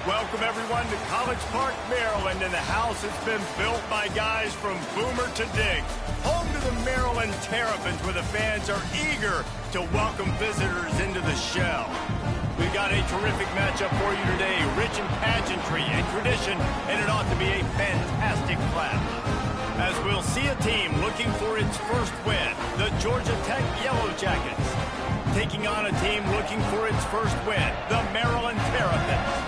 Welcome, everyone, to College Park, Maryland, and the house has been built by guys from Boomer to Diggs. Home to the Maryland Terrapins, where the fans are eager to welcome visitors into the shell. We've got a terrific matchup for you today, rich in pageantry and tradition, and it ought to be a fantastic clash. As we'll see a team looking for its first win, the Georgia Tech Yellow Jackets, taking on a team looking for its first win, the Maryland Terrapins.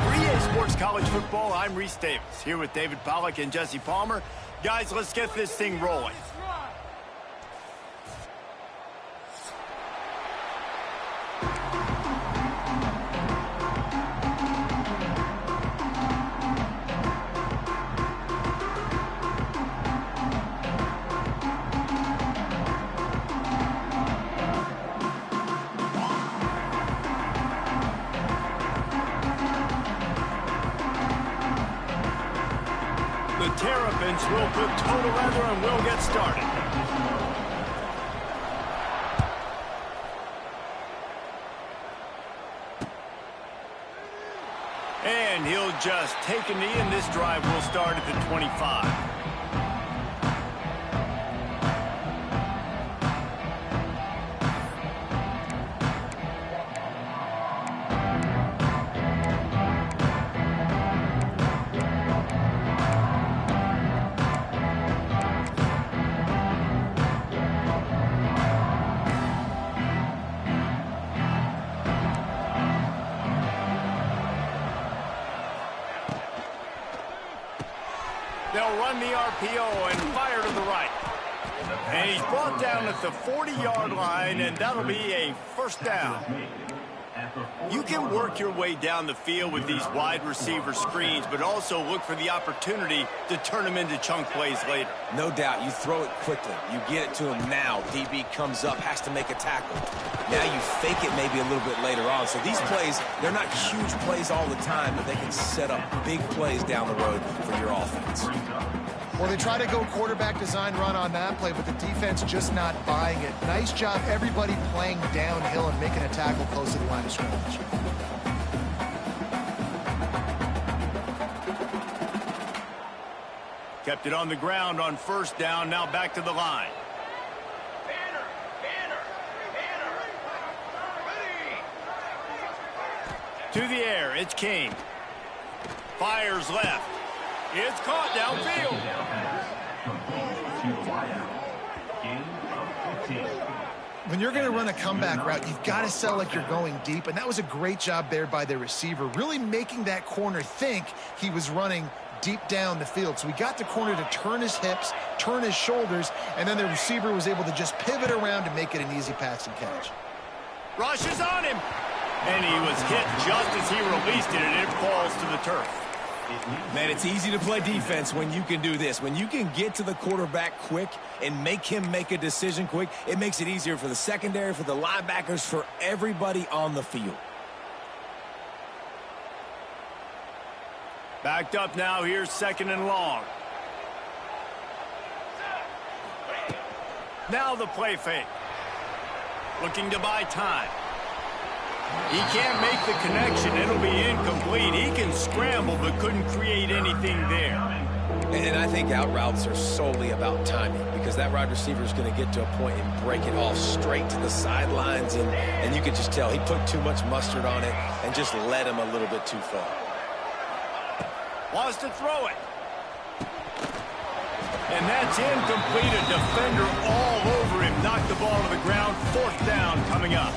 For EA Sports College Football, I'm Reese Davis, here with David Pollack and Jesse Palmer. Guys, let's get this thing rolling. Terrapins will put toe to leather and we'll get started. And he'll just take a knee, and this drive will start at the 25. They'll run the RPO and fire to the right. And he's brought down at the 40-yard line, and that'll be a first down. You can work your way down the field with these wide receiver screens, but also look for the opportunity to turn them into chunk plays later. No doubt. You throw it quickly. You get it to him now. DB comes up, has to make a tackle. Now you fake it maybe a little bit later on. So these plays, they're not huge plays all the time, but they can set up big plays down the road for your offense. Well, they try to go quarterback design run on that play, but the defense just not buying it. Nice job, everybody playing downhill and making a tackle close to the line of scrimmage. Kept it on the ground on first down, now back to the line. To the air, it's King. Fires left. It's caught downfield. When you're going to run a comeback route, you've got to sell like you're going deep, and that was a great job there by the receiver, really making that corner think he was running deep down the field. So he got the corner to turn his hips, turn his shoulders, and then the receiver was able to just pivot around and make it an easy pass and catch. Rush is on him. And he was hit just as he released it, and it falls to the turf. Man, it's easy to play defense when you can do this. When you can get to the quarterback quick and make him make a decision quick, it makes it easier for the secondary, for the linebackers, for everybody on the field. Backed up now, here's second and long. Now the play fake. Looking to buy time. He can't make the connection. It'll be incomplete. He can scramble, but couldn't create anything there. And I think out routes are solely about timing, because that wide receiver is going to get to a point and break it off straight to the sidelines, and you could just tell he put too much mustard on it and just led him a little bit too far. Wants to throw it. And that's incomplete. A defender all over him. Knocked the ball to the ground. Fourth down coming up.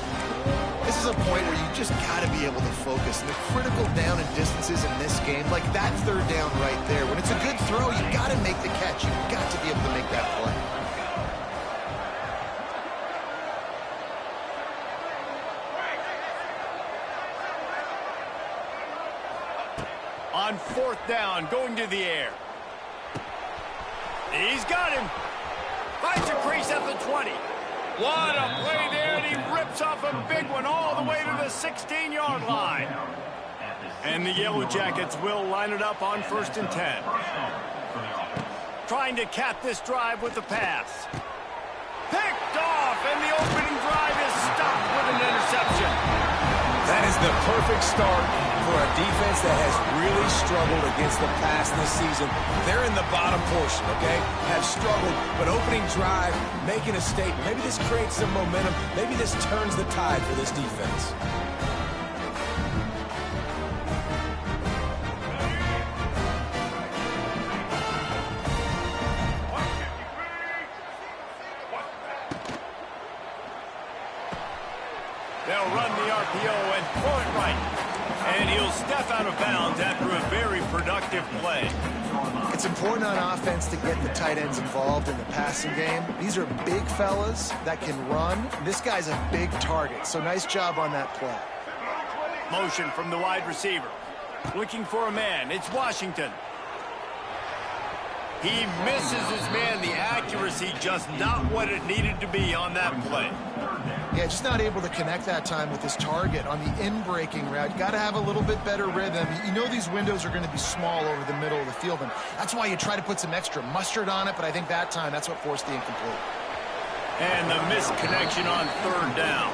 This is a point where you just got to be able to focus. And the critical down and distances in this game, like that third down right there, when it's a good throw, you got to make the catch. You've got to be able to make that play. On fourth down, going to the air. He's got him. Finds a crease at the 20. What a play there, and he rips off a big one all the way to the 16-yard line. And the Yellow Jackets will line it up on 1st and 10. Trying to cap this drive with the pass. Picked off, and the opening drive is stopped with an interception. That is the perfect start for a defense that has really struggled against the pass this season. They're in the bottom portion, okay? Have struggled, but opening drive, making a statement. Maybe this creates some momentum. Maybe this turns the tide for this defense. They'll run the RPO and throw it right. And he'll step out of bounds after a very productive play. It's important on offense to get the tight ends involved in the passing game. These are big fellas that can run. This guy's a big target, so nice job on that play. Motion from the wide receiver. Looking for a man. It's Washington. He misses his man. The accuracy just not what it needed to be on that play. Yeah, just not able to connect that time with his target on the in-breaking route. Got to have a little bit better rhythm. You know these windows are going to be small over the middle of the field, and that's why you try to put some extra mustard on it, but I think that time that's what forced the incomplete. And the missed connection on third down.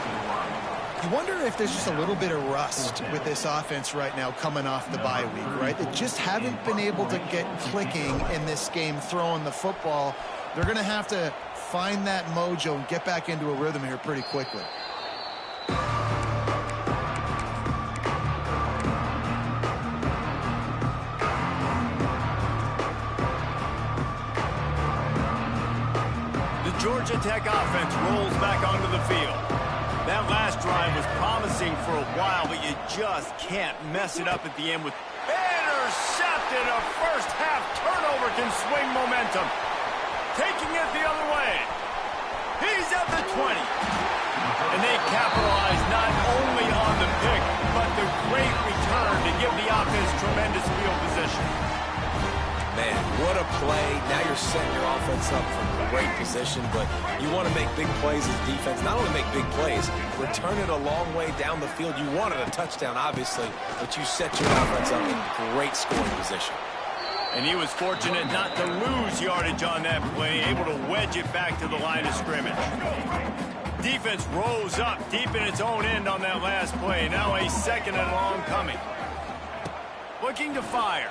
You wonder if there's just a little bit of rust with this offense right now coming off the bye week, right? They just haven't been able to get clicking in this game throwing the football. They're going to have to find that mojo and get back into a rhythm here pretty quickly. The Georgia Tech offense rolls back onto the field. That last drive was promising for a while, but you just can't mess it up at the end with intercepted. A first half turnover can swing momentum. Taking it the other way. He's at the 20. And they capitalize not only on the pick, but the great return to give the offense tremendous field position. Man, what a play. Now you're setting your offense up for great position, but you want to make big plays as defense. Not only make big plays, return it a long way down the field. You wanted a touchdown, obviously, but you set your offense up in great scoring position. And he was fortunate not to lose yardage on that play, able to wedge it back to the line of scrimmage. Defense rose up deep in its own end on that last play. Now a second and long coming. Looking to fire.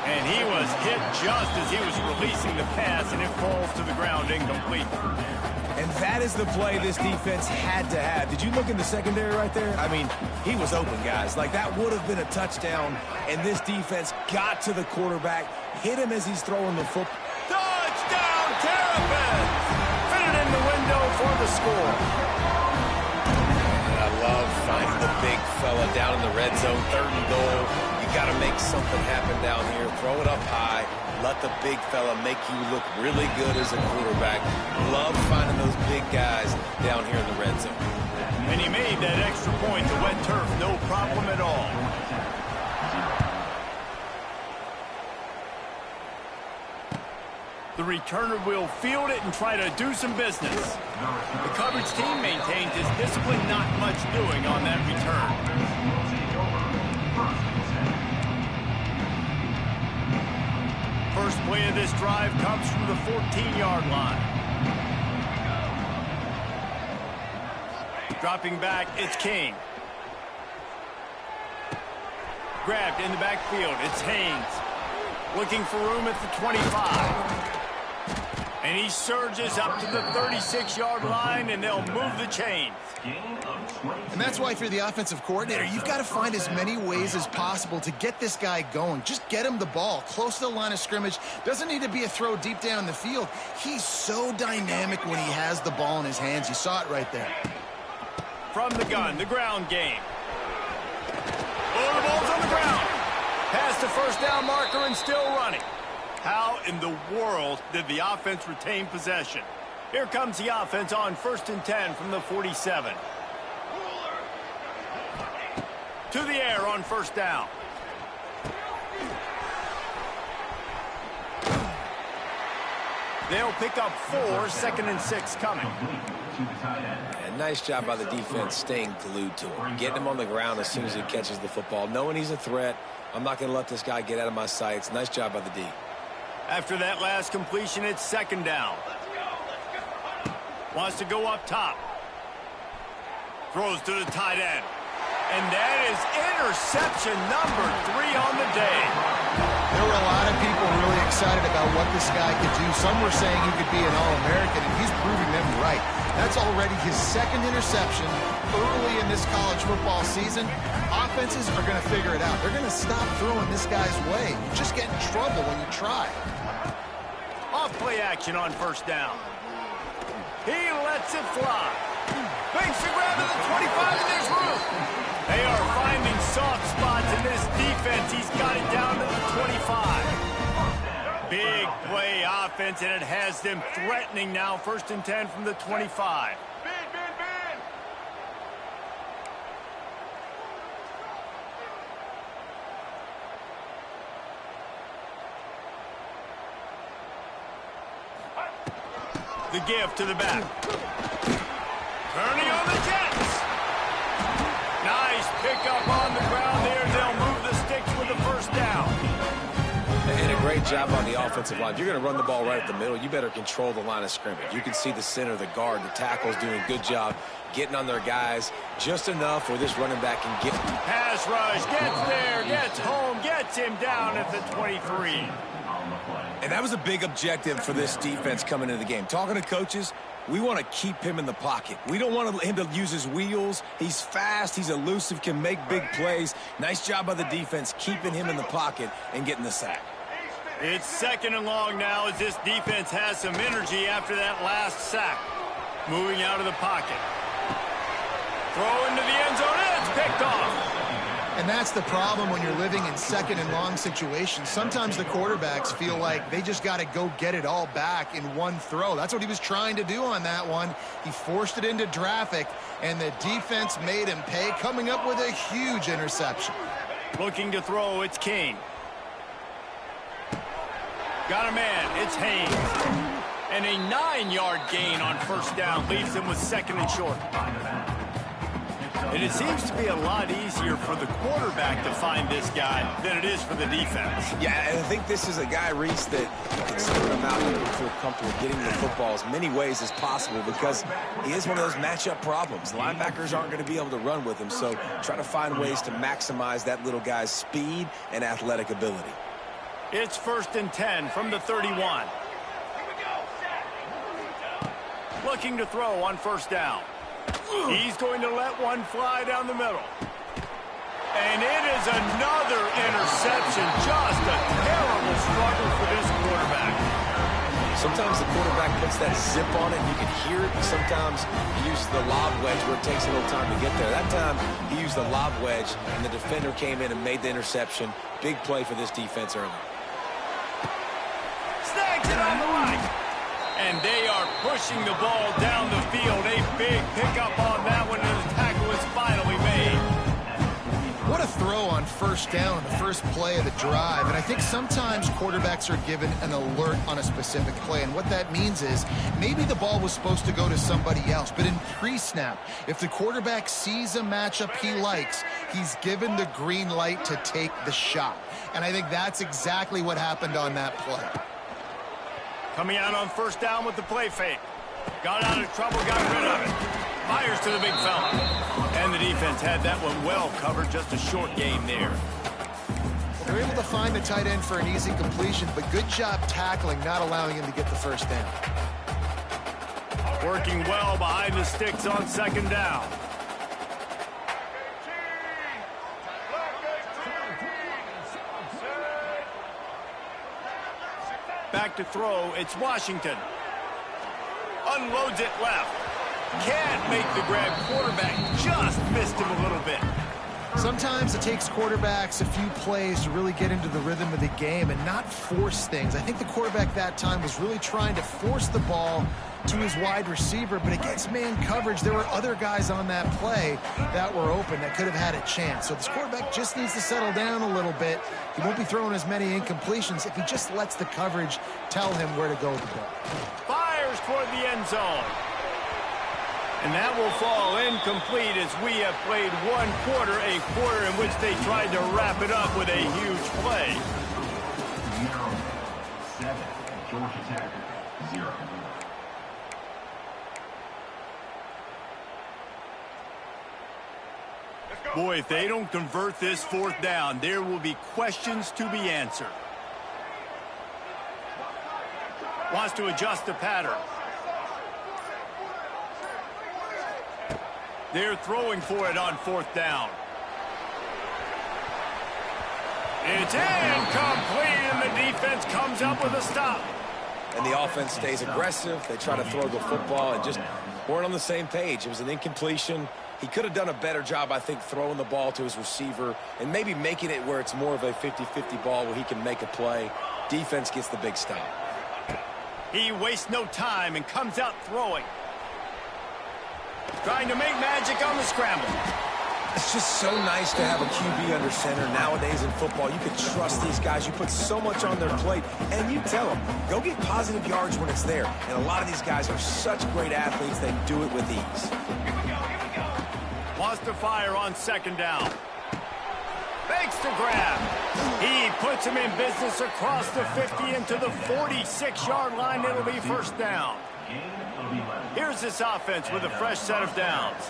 And he was hit just as he was releasing the pass, and it falls to the ground incomplete. And that is the play this defense had to have. Did you look in the secondary right there? I mean, he was open, guys. Like, that would have been a touchdown, and this defense got to the quarterback, hit him as he's throwing the football. Touchdown, Terrapins! Fitted in the window for the score. And I love finding the big fella down in the red zone, 3rd and goal. Got to make something happen down here. Throw it up high. Let the big fella make you look really good as a quarterback. Love finding those big guys down here in the red zone. And he made that extra point to wet turf, no problem at all. The returner will field it and try to do some business. The coverage team maintains his discipline, not much doing on that return. First play of this drive comes from the 14-yard line. Dropping back, it's King. Grabbed in the backfield, it's Haynes. Looking for room at the 25. And he surges up to the 36-yard line, and they'll move the chains. And that's why if you're the offensive coordinator, you've got to find as many ways as possible to get this guy going. Just get him the ball close to the line of scrimmage. Doesn't need to be a throw deep down the field. He's so dynamic when he has the ball in his hands. You saw it right there. From the gun, the ground game. Oh, the ball's on the ground. Past the first down marker and still running. How in the world did the offense retain possession? Here comes the offense on 1st and 10 from the 47. To the air on 1st down. They'll pick up 4, 2nd and 6 coming. And nice job by the defense staying glued to him. Getting him on the ground as soon as he catches the football. Knowing he's a threat. I'm not going to let this guy get out of my sights. Nice job by the D. After that last completion, it's 2nd down. Wants to go up top. Throws to the tight end. And that is interception number 3 on the day. There were a lot of people really excited about what this guy could do. Some were saying he could be an All-American, and he's proving them right. That's already his second interception early in this college football season. Offenses are going to figure it out. They're going to stop throwing this guy's way. You just get in trouble when you try. Off play action on first down. He lets it fly. Makes the grab to the 25, and there's room. They are finding soft spots in this defense. He's got it down to the 25. Big play offense, and it has them threatening now. 1st and 10 from the 25. The give to the back. Turning on the Jets. Nice pickup on the ground there. They'll move the sticks with the first down. And a great job on the offensive line. If you're going to run the ball right at the middle, you better control the line of scrimmage. You can see the center, the guard, the tackles doing a good job getting on their guys just enough where this running back can get. Pass rush, gets there, gets home, gets him down at the 23. And that was a big objective for this defense coming into the game. Talking to coaches, we want to keep him in the pocket. We don't want him to use his wheels. He's fast, he's elusive, can make big plays. Nice job by the defense keeping him in the pocket and getting the sack. It's 2nd and long now as this defense has some energy after that last sack. Moving out of the pocket. Throw into the end zone, and it's picked off. And that's the problem when you're living in 2nd and long situations. Sometimes the quarterbacks feel like they just got to go get it all back in one throw. That's what he was trying to do on that one. He forced it into traffic, and the defense made him pay, coming up with a huge interception. Looking to throw, it's King. Got a man, it's Haynes. And a 9-yard gain on first down leaves him with 2nd and short. And it seems to be a lot easier for the quarterback to find this guy than it is for the defense. Yeah, and I think this is a guy, Reese, that you can send him out here and feel comfortable getting the football as many ways as possible because he is one of those matchup problems. Linebackers aren't going to be able to run with him, so try to find ways to maximize that little guy's speed and athletic ability. It's 1st and 10 from the 31. Looking to throw on first down. He's going to let one fly down the middle. And it is another interception. Just a terrible struggle for this quarterback. Sometimes the quarterback puts that zip on it, and you can hear it. Sometimes he uses the lob wedge where it takes a little time to get there. That time, he used the lob wedge, and the defender came in and made the interception. Big play for this defense early. Snags it on the right. And they are pushing the ball down the field. A big pickup on that one, and the tackle is finally made. What a throw on first down, the first play of the drive. And I think sometimes quarterbacks are given an alert on a specific play. And what that means is maybe the ball was supposed to go to somebody else. But in pre-snap, if the quarterback sees a matchup he likes, he's given the green light to take the shot. And I think that's exactly what happened on that play. Coming out on first down with the play fake. Got out of trouble, got rid of it. Fires to the big fella. And the defense had that one well covered. Just a short game there. They're able to find the tight end for an easy completion, but good job tackling, not allowing him to get the first down. Working well behind the sticks on 2nd down. Back to throw, it's Washington. Unloads it left. Can't make the grab. Quarterback just missed him a little bit. Sometimes it takes quarterbacks a few plays to really get into the rhythm of the game and not force things. I think the quarterback that time was really trying to force the ball to his wide receiver, but against man coverage, there were other guys on that play that were open that could have had a chance. So this quarterback just needs to settle down a little bit. He won't be throwing as many incompletions if he just lets the coverage tell him where to go with the ball. Fires toward the end zone. And that will fall incomplete as we have played one quarter, a quarter in which they tried to wrap it up with a huge play. 7, Georgia Tech, 0. Boy, if they don't convert this fourth down, there will be questions to be answered. Wants to adjust the pattern. They're throwing for it on fourth down. It's incomplete, and the defense comes up with a stop. And the offense stays aggressive. They try to throw the football and just weren't on the same page. It was an incompletion. He could have done a better job, I think, throwing the ball to his receiver and maybe making it where it's more of a 50-50 ball where he can make a play. Defense gets the big stop. He wastes no time and comes out throwing. Trying to make magic on the scramble. It's just so nice to have a QB under center. Nowadays in football, you can trust these guys. You put so much on their plate, and you tell them, go get positive yards when it's there. And a lot of these guys are such great athletes, they do it with ease. Wants to fire on second down. Fakes the grab. He puts him in business across the 50 into the 46-yard line. It'll be first down. Here's this offense with a fresh set of downs.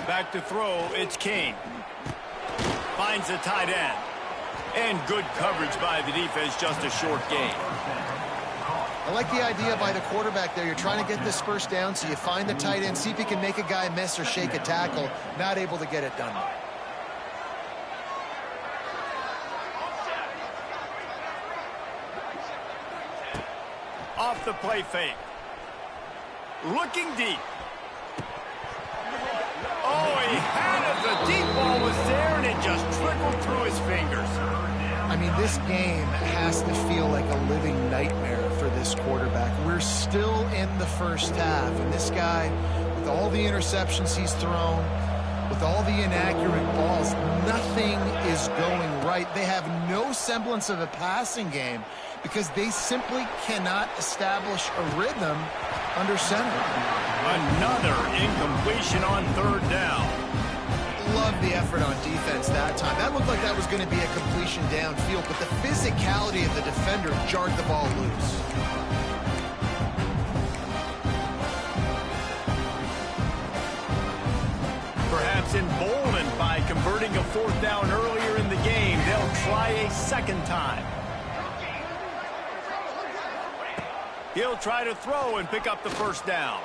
Back to throw, it's King. Finds the tight end. And good coverage by the defense, just a short gain. I like the idea by the quarterback there. You're trying to get this first down, so you find the tight end, see if he can make a guy miss or shake a tackle. Not able to get it done. Off the play fake. Looking deep. Oh, he had it. The deep ball was there, and it just trickled through his fingers. I mean, this game has to feel like a living nightmare for this quarterback. We're still in the first half, and this guy, with all the interceptions he's thrown, with all the inaccurate balls, nothing is going right. They have no semblance of a passing game because they simply cannot establish a rhythm under center. Another incompletion on third down. Love the effort on defense that time. That looked like that was going to be a completion downfield, but the physicality of the defender jarred the ball loose. Perhaps emboldened by converting a fourth down earlier in the game, they'll try a second time. He'll try to throw and pick up the first down.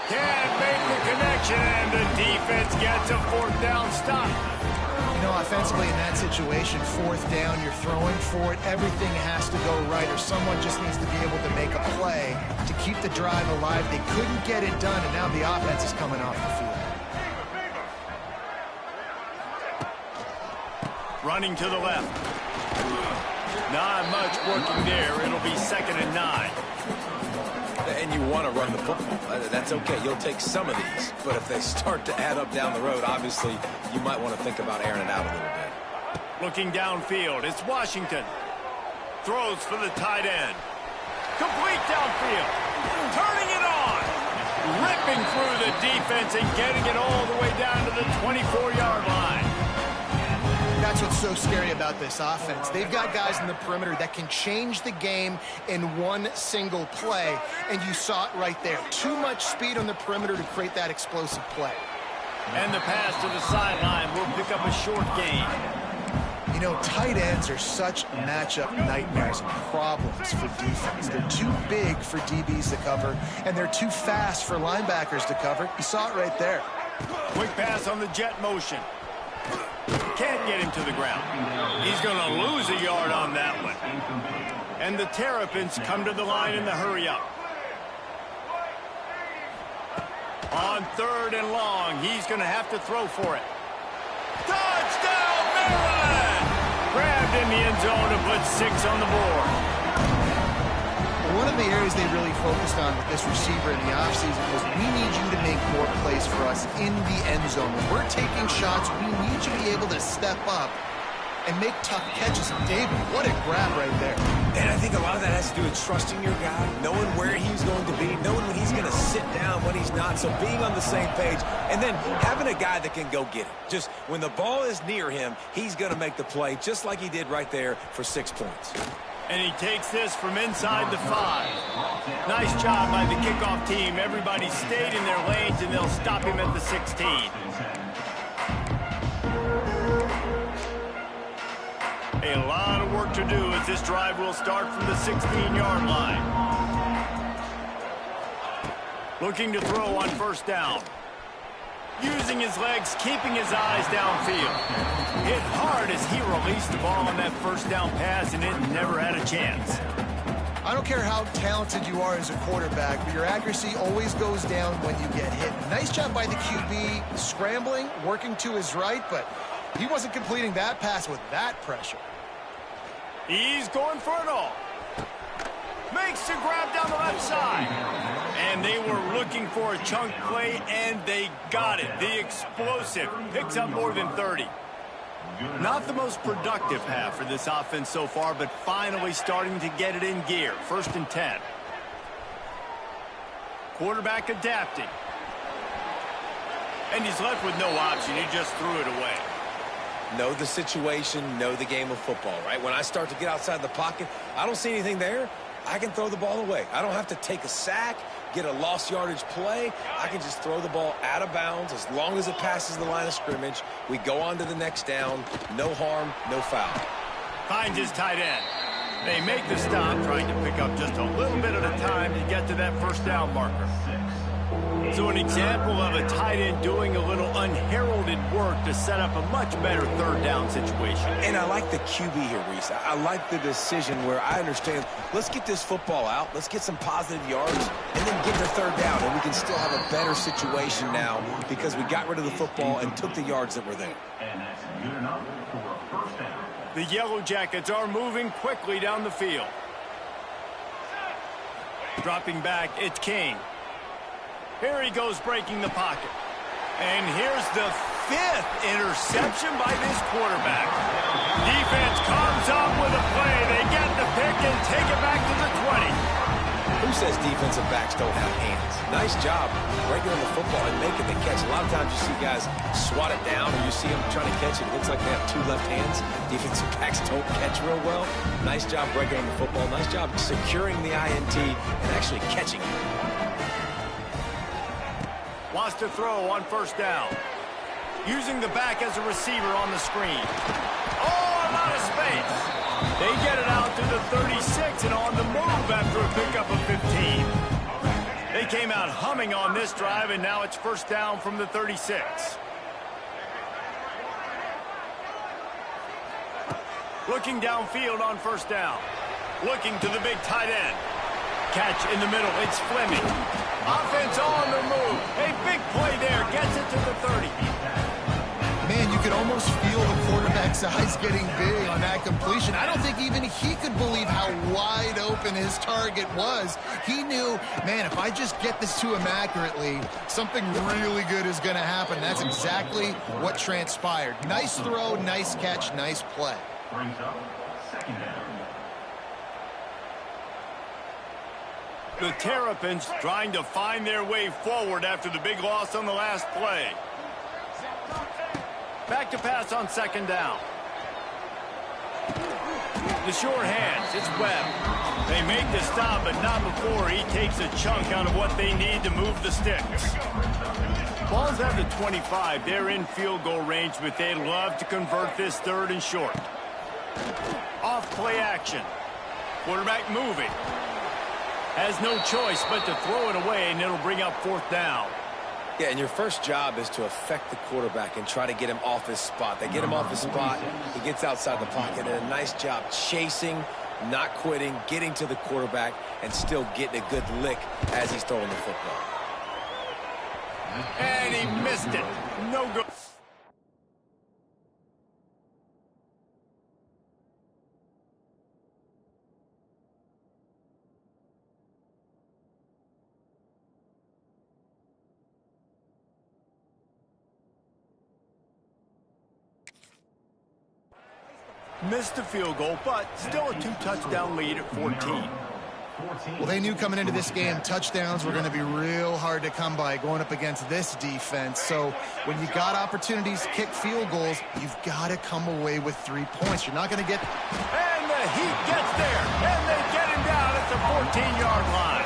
Can't make the connection, and the defense gets a fourth down stop. You know, offensively in that situation, fourth down, you're throwing for it. Everything has to go right, or someone just needs to be able to make a play to keep the drive alive. They couldn't get it done, and now the offense is coming off the field. Running to the left. Not much working there. It'll be 2nd and 9. And you want to run the football. That's okay. You'll take some of these. But if they start to add up down the road, obviously, you might want to think about airing it out a little bit. Looking downfield, it's Washington. Throws for the tight end. Complete downfield. Turning it on. Ripping through the defense and getting it all the way down to the 24-yard line. That's what's so scary about this offense. They've got guys in the perimeter that can change the game in one single play, and you saw it right there. Too much speed on the perimeter to create that explosive play. And the pass to the sideline will pick up a short gain. You know, tight ends are such matchup nightmares and problems for defense. They're too big for DBs to cover, and they're too fast for linebackers to cover. You saw it right there. Quick pass on the jet motion. Can't get him to the ground. He's going to lose a yard on that one. And the Terrapins come to the line in the hurry-up. On 3rd and long, he's going to have to throw for it. Touchdown, Maryland! Grabbed in the end zone to put 6 on the board. One of the areas they really focused on with this receiver in the offseason was, we need you to make more plays for us in the end zone. When we're taking shots, we need you to be able to step up and make tough catches. David, what a grab right there. And I think a lot of that has to do with trusting your guy, knowing where he's going to be, knowing when he's going to sit down, when he's not, so being on the same page, and then having a guy that can go get it. Just when the ball is near him, he's going to make the play, just like he did right there for 6 points. And he takes this from inside the 5. Nice job by the kickoff team. Everybody stayed in their lanes, and they'll stop him at the 16. A lot of work to do as this drive will start from the 16-yard line. Looking to throw on first down. Using his legs, keeping his eyes downfield. Hit hard as he released the ball on that first down pass, and it never had a chance. I don't care how talented you are as a quarterback, but your accuracy always goes down when you get hit. Nice job by the QB, scrambling, working to his right, but he wasn't completing that pass with that pressure. He's going for it all. Makes the grab down the left side. And they were looking for a chunk play, and they got it. The explosive picks up more than 30. Not the most productive half for this offense so far, but finally starting to get it in gear. 1st and 10. Quarterback adapting. And he's left with no option. He just threw it away. Know the situation, know the game of football, right? When I start to get outside the pocket, I don't see anything there. I can throw the ball away. I don't have to take a sack, get a lost yardage play. I can just throw the ball out of bounds as long as it passes the line of scrimmage. We go on to the next down. No harm, no foul. Finds his tight end. They make the stop, trying to pick up just a little bit at a time to get to that first down marker. So an example of a tight end doing a little unheralded work to set up a much better third down situation. And I like the QB here, Reese. I like the decision where I understand, let's get this football out, let's get some positive yards, and then get the third down, and we can still have a better situation now because we got rid of the football and took the yards that were there. And that's good enough for a first down. The Yellow Jackets are moving quickly down the field. Dropping back, it's King. Here he goes breaking the pocket. And here's the 5th interception by this quarterback. Defense comes up with a play. They get the pick and take it back to the 20. Who says defensive backs don't have hands? Nice job breaking on the football and making the catch. A lot of times you see guys swat it down or you see them trying to catch it. It looks like they have 2 left hands. Defensive backs don't catch real well. Nice job breaking on the football. Nice job securing the INT and actually catching it. Wants to throw on first down. Using the back as a receiver on the screen. Oh, a lot of space. They get it out to the 36 and on the move after a pickup of 15. They came out humming on this drive, and now it's first down from the 36. Looking downfield on first down. Looking to the big tight end. Catch in the middle. It's Fleming. Offense on the move. A big play there. Gets it to the 30. Man, you could almost feel the quarterback's eyes getting big on that completion. I don't think even he could believe how wide open his target was. He knew, man, if I just get this to him accurately, something really good is going to happen. That's exactly what transpired. Nice throw, nice catch, nice play. Brings up second down. The Terrapins trying to find their way forward after the big loss on the last play. Back to pass on second down. The short hands, it's Webb. They make the stop, but not before he takes a chunk out of what they need to move the sticks. Ball's at the 25. They're in field goal range, but they'd love to convert this 3rd and short. Off play action. Quarterback moving. Has no choice but to throw it away, and it'll bring up 4th down. Yeah, and your first job is to affect the quarterback and try to get him off his spot. They get him off his spot, he gets outside the pocket, and a nice job chasing, not quitting, getting to the quarterback, and still getting a good lick as he's throwing the football. And he missed it. No good. Missed the field goal, but still a 2-touchdown lead at 14. Well, they knew coming into this game touchdowns were going to be real hard to come by going up against this defense. So when you got opportunities to kick field goals, you've got to come away with 3 points. You're not going to get... And the the heat gets there, and they get him down at the 14-yard line.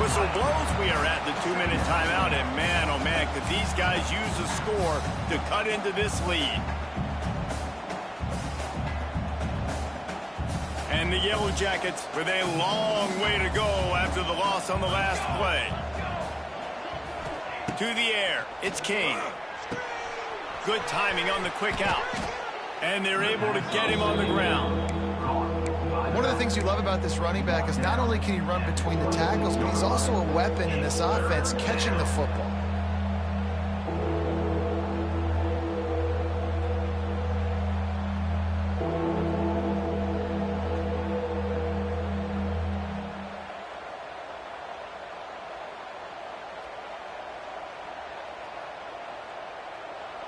Whistle blows, we are at the 2-minute timeout, and man, oh man, could these guys use a score to cut into this lead. And the Yellow Jackets with a long way to go after the loss on the last play. To the air, it's King. Good timing on the quick out. And they're able to get him on the ground. One of the things you love about this running back is not only can he run between the tackles, but he's also a weapon in this offense, catching the football.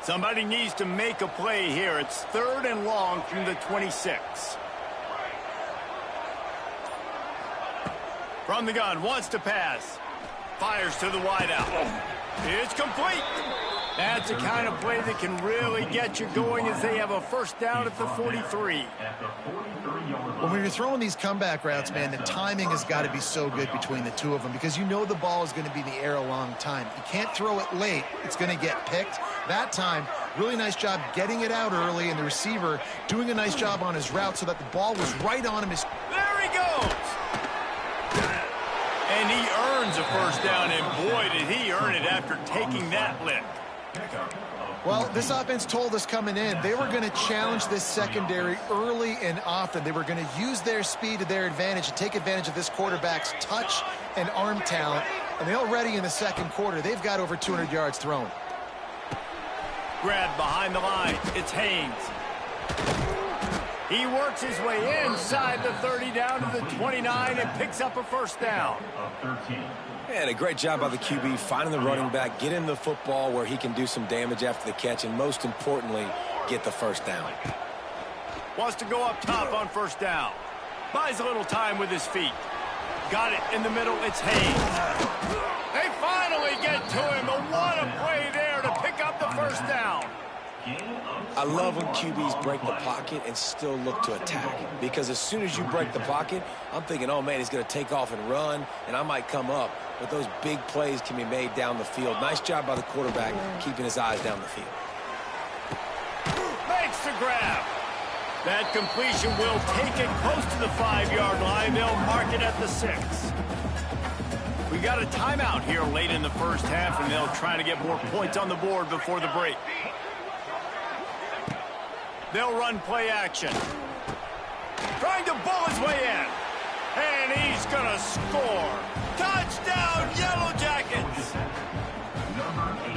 Somebody needs to make a play here. It's 3rd and long from the 26. From the gun, wants to pass. Fires to the wideout. It's complete. That's the kind of play that can really get you going as they have a first down at the 43. When you're throwing these comeback routes, man, the timing has got to be so good between the two of them because you know the ball is going to be in the air a long time. You can't throw it late. It's going to get picked. That time, really nice job getting it out early, and the receiver doing a nice job on his route so that the ball was right on him. There he goes. And he earns a first down, and boy, did he earn it after taking that lick. Well, this offense told us coming in they were going to challenge this secondary early and often. They were going to use their speed to their advantage and take advantage of this quarterback's touch and arm talent. And they already in the second quarter, they've got over 200 yards thrown. Grab behind the line. It's Haynes. He works his way inside the 30 down to the 29 and picks up a first down. And a great job by the QB finding the running back, getting the football where he can do some damage after the catch, and most importantly, get the first down. Wants to go up top on first down. Buys a little time with his feet. Got it in the middle. It's Haynes. They finally get to him. But what a play there to pick up the first down. I love when QBs break the pocket and still look to attack. Because as soon as you break the pocket, I'm thinking, oh, man, he's going to take off and run, and I might come up. But those big plays can be made down the field. Nice job by the quarterback keeping his eyes down the field. Makes the grab. That completion will take it close to the 5-yard line. They'll mark it at the 6. We got a timeout here late in the first half, and they'll try to get more points on the board before the break. They'll run play action. Trying to bull his way in. And he's going to score. Touchdown, Yellow Jackets.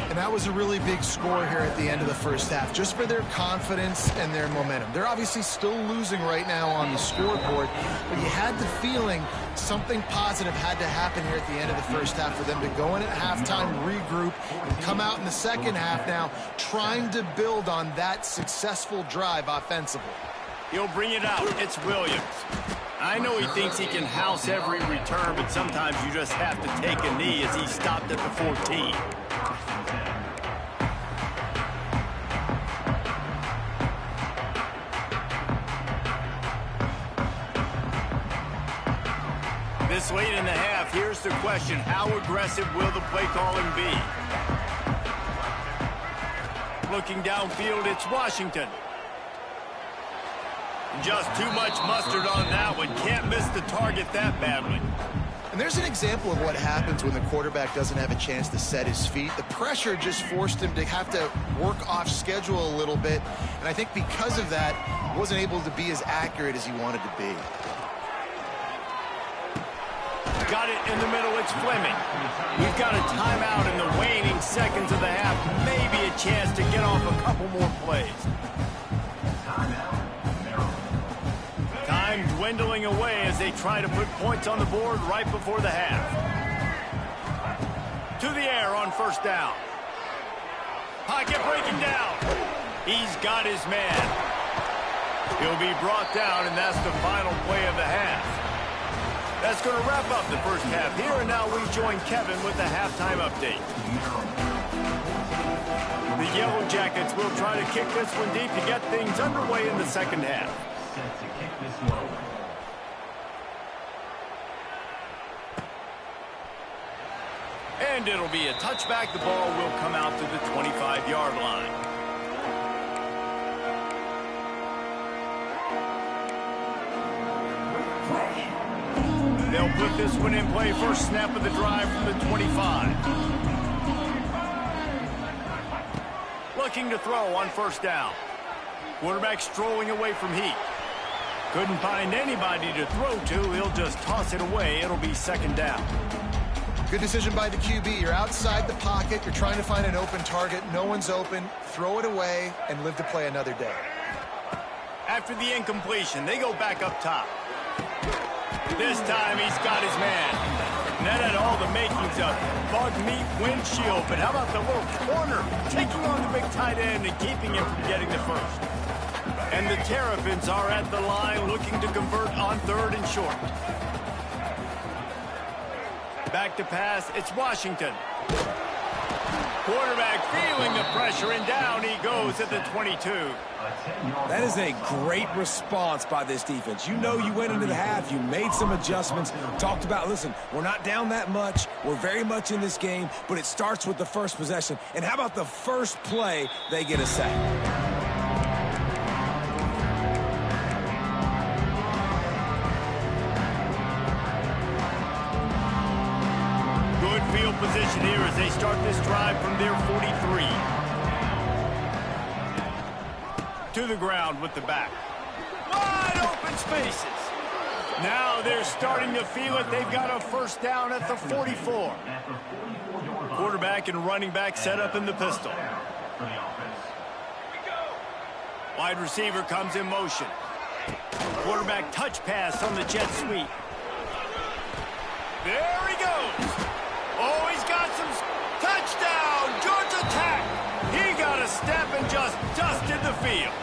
And that was a really big score here at the end of the first half, just for their confidence and their momentum. They're obviously still losing right now on the scoreboard, but you had the feeling something positive had to happen here at the end of the first half for them to go in at halftime, regroup, and come out in the second half now trying to build on that successful drive offensively. He'll bring it out. It's Williams. I know he thinks he can house every return, but sometimes you just have to take a knee as he stopped at the 14. This late in the half, here's the question. How aggressive will the play calling be? Looking downfield, it's Washington. Just too much mustard on that one. Can't miss the target that badly. And there's an example of what happens when the quarterback doesn't have a chance to set his feet. The pressure just forced him to have to work off schedule a little bit. And I think because of that, he wasn't able to be as accurate as he wanted to be. Got it in the middle. It's Fleming. We've got a timeout in the waning seconds of the half. Maybe a chance to get off a couple more plays. Time dwindling away as they try to put points on the board right before the half. To the air on first down. Pocket breaking down. He's got his man. He'll be brought down, and that's the final play of the half. That's going to wrap up the first half here, and now we join Kevin with the halftime update. The Yellow Jackets will try to kick this one deep to get things underway in the second half. Set to kick this slow. And it'll be a touchback. The ball will come out to the 25-yard line. They'll put this one in play. First snap of the drive from the 25. Looking to throw on first down. Quarterback strolling away from heat. Couldn't find anybody to throw to. He'll just toss it away. It'll be second down. Good decision by the QB. You're outside the pocket. You're trying to find an open target. No one's open. Throw it away and live to play another day. After the incompletion, they go back up top. This time he's got his man. And that had all the makings of bug meat windshield. But how about the little corner taking on the big tight end and keeping him from getting the first? And the Terrapins are at the line looking to convert on third and short. Back to pass, it's Washington. Quarterback feeling the pressure, and down he goes at the 22. That is a great response by this defense. You know you went into the half, you made some adjustments, talked about, listen, we're not down that much, we're very much in this game, but it starts with the first possession. And how about the first play, they get a sack? Field position here as they start this drive from their 43. To the ground with the back. Wide open spaces. Now they're starting to feel it. They've got a first down at the 44. Quarterback and running back set up in the pistol. Wide receiver comes in motion. Quarterback touch pass on the jet sweep. There he goes. Oh, he's got some touchdown. Georgia Tech. He got a step and just dusted the field.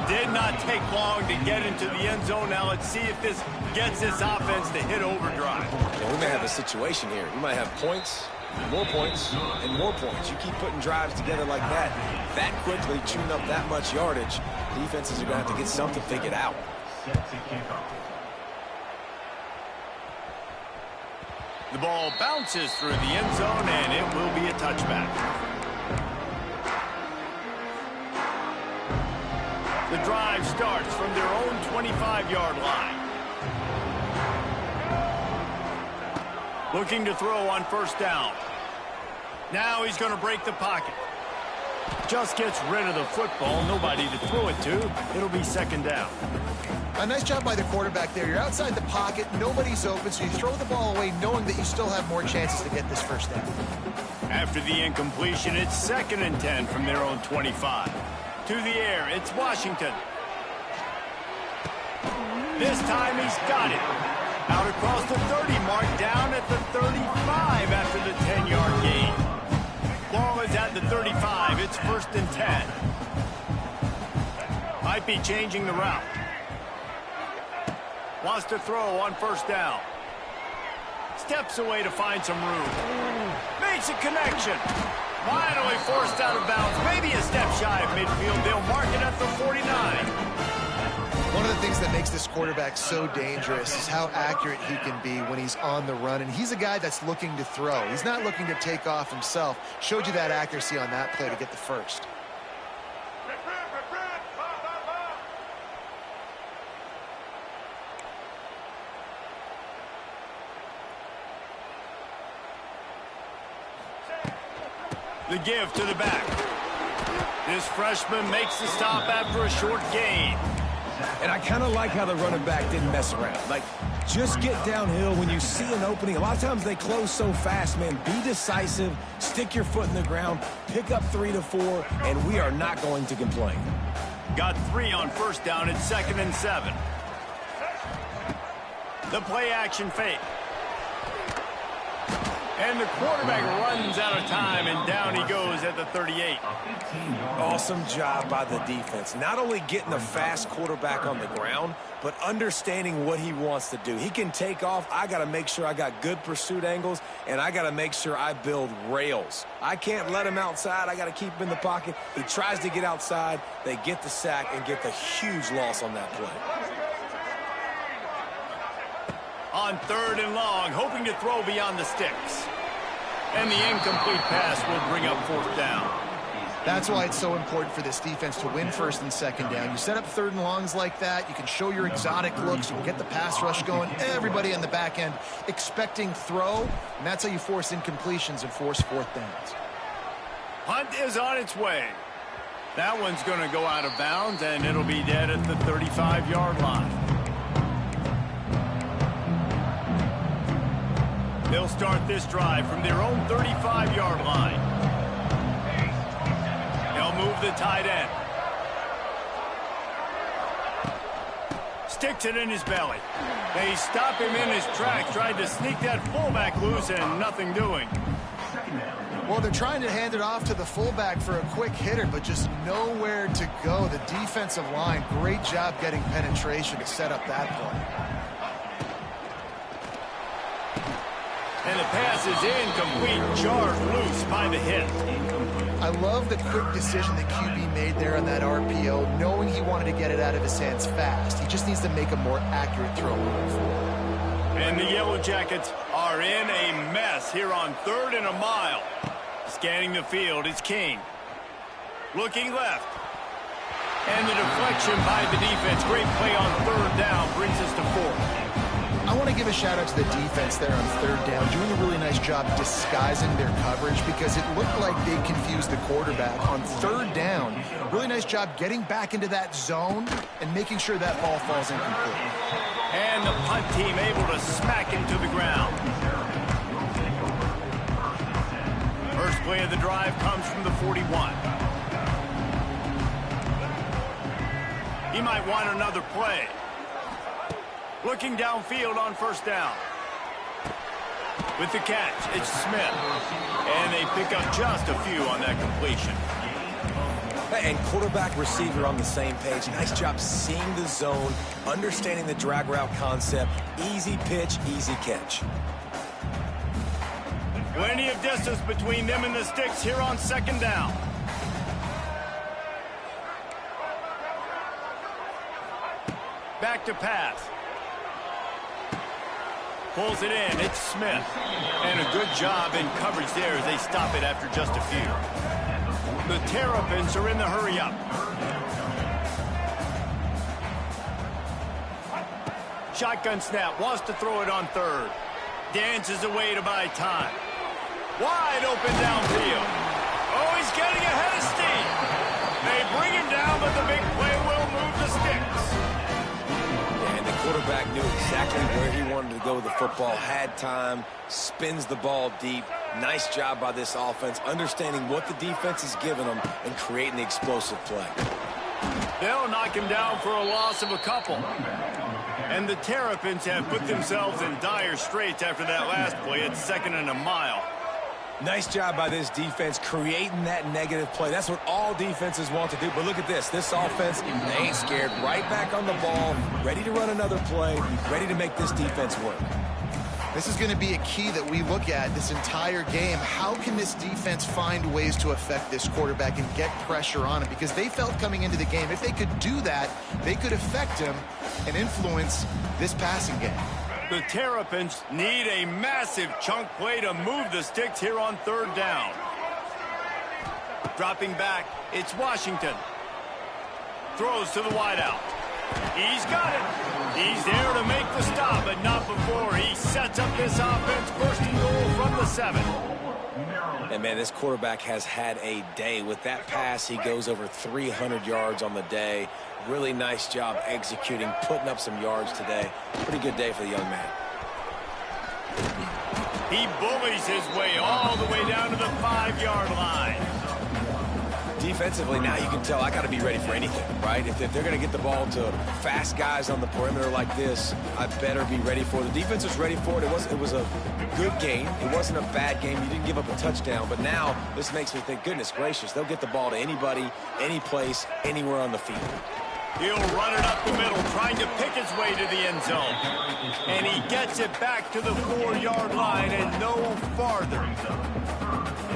Did not take long to get into the end zone. Now let's see if this gets this offense to hit overdrive. Yeah, we may have a situation here. We might have points, and more points. You keep putting drives together like that quickly, chewing up that much yardage, defenses are going to have to get something figured out. Set to kick off. The ball bounces through the end zone, and it will be a touchback. The drive starts from their own 25-yard line. Looking to throw on first down. Now he's going to break the pocket. Just gets rid of the football. Nobody to throw it to. It'll be second down. A nice job by the quarterback there. You're outside the pocket. Nobody's open, so you throw the ball away knowing that you still have more chances to get this first down. After the incompletion, it's second and 10 from their own 25. To the air, it's Washington. This time he's got it. Out across the 30 mark, down at the 35 after the 10-yard gain. Ball is at the 35. It's first and 10. Might be changing the route. Wants to throw on first down. Steps away to find some room. Makes a connection. Finally forced out of bounds. Maybe a step shy of midfield. They'll mark it at the 49. One of the things that makes this quarterback so dangerous is how accurate he can be when he's on the run. And he's a guy that's looking to throw. He's not looking to take off himself. Showed you that accuracy on that play to get the first. The give to the back. This freshman makes the stop after a short gain. And I kind of like how the running back didn't mess around. Like, just get downhill when you see an opening. A lot of times they close so fast, man. Be decisive, stick your foot in the ground, pick up 3 to 4, and we are not going to complain. Got 3 on first down. It's second and 7. The play action fake. And and the quarterback runs out of time, and down he goes at the 38. Awesome job by the defense. Not only getting a fast quarterback on the ground, but understanding what he wants to do. He can take off. I got to make sure I got good pursuit angles, and I got to make sure I build rails. I can't let him outside. I got to keep him in the pocket. He tries to get outside. They get the sack and get the huge loss on that play. On 3rd and long, hoping to throw beyond the sticks. And the incomplete pass will bring up 4th down. That's why it's so important for this defense to win 1st and 2nd down. You set up 3rd and longs like that. You can show your exotic looks. You can get the pass rush going. Everybody on the back end expecting throw. And that's how you force incompletions and force 4th downs. Punt is on its way. That one's going to go out of bounds, and it'll be dead at the 35-yard line. They'll start this drive from their own 35-yard line. They'll move the tight end. Sticks it in his belly. They stop him in his tracks, tried to sneak that fullback loose, and nothing doing. Well, they're trying to hand it off to the fullback for a quick hitter, but just nowhere to go. The defensive line, great job getting penetration to set up that play. And the pass is incomplete, jarred loose by the hit. I love the quick decision that QB made there on that RPO, knowing he wanted to get it out of his hands fast. He just needs to make a more accurate throw moving forward. And the Yellow Jackets are in a mess here on 3rd and a mile. Scanning the field, it's King. Looking left. And the deflection by the defense. Great play on 3rd down brings us to 4th. I want to give a shout out to the defense there on 3rd down, doing a really nice job disguising their coverage because it looked like they confused the quarterback on 3rd down. Really nice job getting back into that zone and making sure that ball falls incomplete. And the punt team able to smack him to the ground. First play of the drive comes from the 41. He might want another play. Looking downfield on 1st down. With the catch, it's Smith. And they pick up just a few on that completion. And quarterback receiver on the same page. Nice job seeing the zone, understanding the drag route concept. Easy pitch, easy catch. Plenty of distance between them and the sticks here on 2nd down. Back to pass. Pulls it in. It's Smith. And a good job in coverage there as they stop it after just a few. The Terrapins are in the hurry-up. Shotgun snap. Wants to throw it on 3rd. Dances away to buy time. Wide open downfield. Oh, he's getting ahead of steam. They bring him down, but the big play will move the sticks. And the quarterback knew exactly where he wanted to go with the football, had time, spins the ball deep. Nice job by this offense, understanding what the defense is giving them and creating the explosive play. They'll knock him down for a loss of a couple. And the Terrapins have put themselves in dire straits after that last play at 2nd and a mile. Nice job by this defense creating that negative play. That's what all defenses want to do. But look at this. This offense, they ain't scared. Right back on the ball, ready to run another play, ready to make this defense work. This is going to be a key that we look at this entire game. How can this defense find ways to affect this quarterback and get pressure on him? Because they felt coming into the game, if they could do that, they could affect him and influence this passing game. The Terrapins need a massive chunk play to move the sticks here on 3rd down. Dropping back, it's Washington. Throws to the wideout. He's got it. He's there to make the stop, but not before he sets up this offense. 1st and goal from the 7. And, man, this quarterback has had a day. With that pass, he goes over 300 yards on the day. Really nice job executing, putting up some yards today. Pretty good day for the young man. He bullies his way all the way down to the 5-yard line. Defensively, now you can tell I got to be ready for anything, right? If they're going to get the ball to fast guys on the perimeter like this, I better be ready for it. The defense was ready for it. It was a good game. It wasn't a bad game. You didn't give up a touchdown. But now this makes me think, goodness gracious, they'll get the ball to anybody, any place, anywhere on the field. He'll run it up the middle, trying to pick his way to the end zone. And he gets it back to the 4-yard line and no farther.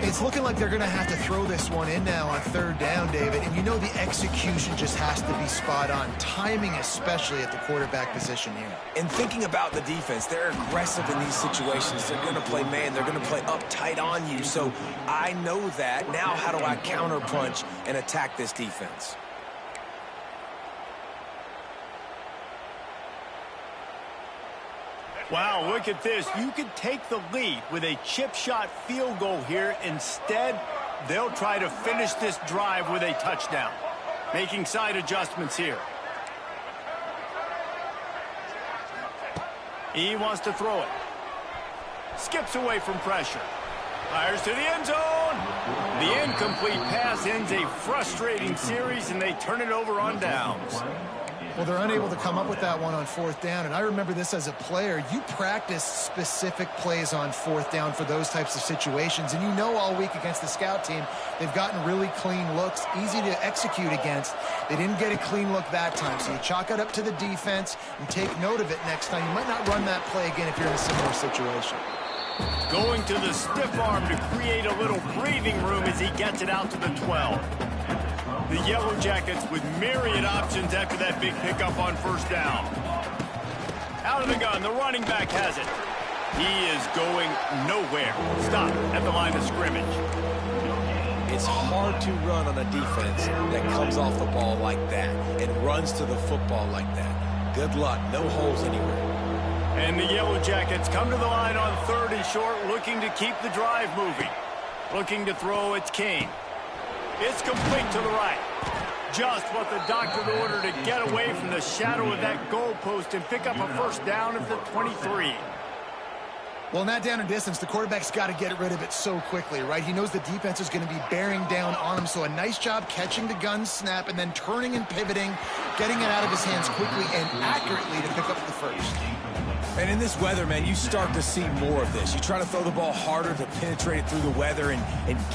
It's looking like they're going to have to throw this one in now on third down, David. And you know the execution just has to be spot on. Timing especially at the quarterback position here. And thinking about the defense, they're aggressive in these situations. They're going to play man. They're going to play up tight on you. So I know that. Now how do I counterpunch and attack this defense? Wow, look at this. You could take the lead with a chip shot field goal here. Instead, they'll try to finish this drive with a touchdown. Making side adjustments here. He wants to throw it. Skips away from pressure. Fires to the end zone. The incomplete pass ends a frustrating series, and they turn it over on downs. Well, they're unable to come up with that one on fourth down. And I remember this as a player. You practice specific plays on fourth down for those types of situations. And you know all week against the scout team, they've gotten really clean looks, easy to execute against. They didn't get a clean look that time. So you chalk it up to the defense and take note of it next time. You might not run that play again if you're in a similar situation. Going to the stiff arm to create a little breathing room as he gets it out to the 12. The Yellow Jackets with myriad options after that big pickup on first down. Out of the gun, the running back has it. He is going nowhere. Stop at the line of scrimmage. It's hard to run on a defense that comes off the ball like that and runs to the football like that. Good luck. No holes anywhere. And the Yellow Jackets come to the line on third and short, looking to keep the drive moving. Looking to throw, it's Kane. It's complete to the right. Just what the doctor ordered to get away from the shadow of that goalpost and pick up a first down at the 23. Well, in that down and distance, the quarterback's got to get rid of it so quickly, right? He knows the defense is going to be bearing down on him, so a nice job catching the gun snap and then turning and pivoting, getting it out of his hands quickly and accurately to pick up the first. And in this weather, man, you start to see more of this. You try to throw the ball harder to penetrate it through the weather and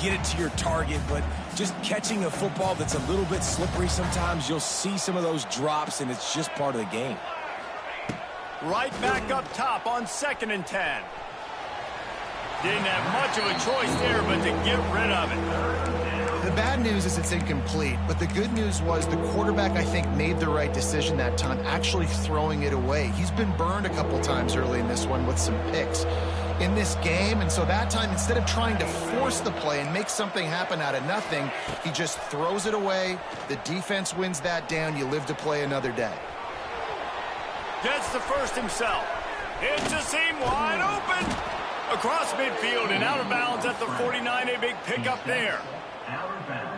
get it to your target, but just catching a football that's a little bit slippery sometimes, you'll see some of those drops, and it's just part of the game. Right back up top on 2nd and 10. Didn't have much of a choice there, but to get rid of it. The bad news is it's incomplete, but the good news was the quarterback, I think, made the right decision that time, actually throwing it away. He's been burned a couple times early in this one with some picks in this game, and so that time, instead of trying to force the play and make something happen out of nothing, he just throws it away. The defense wins that down. You live to play another day. Gets the first himself. It's a seam wide open. Across midfield and out of bounds at the 49, a big pickup there.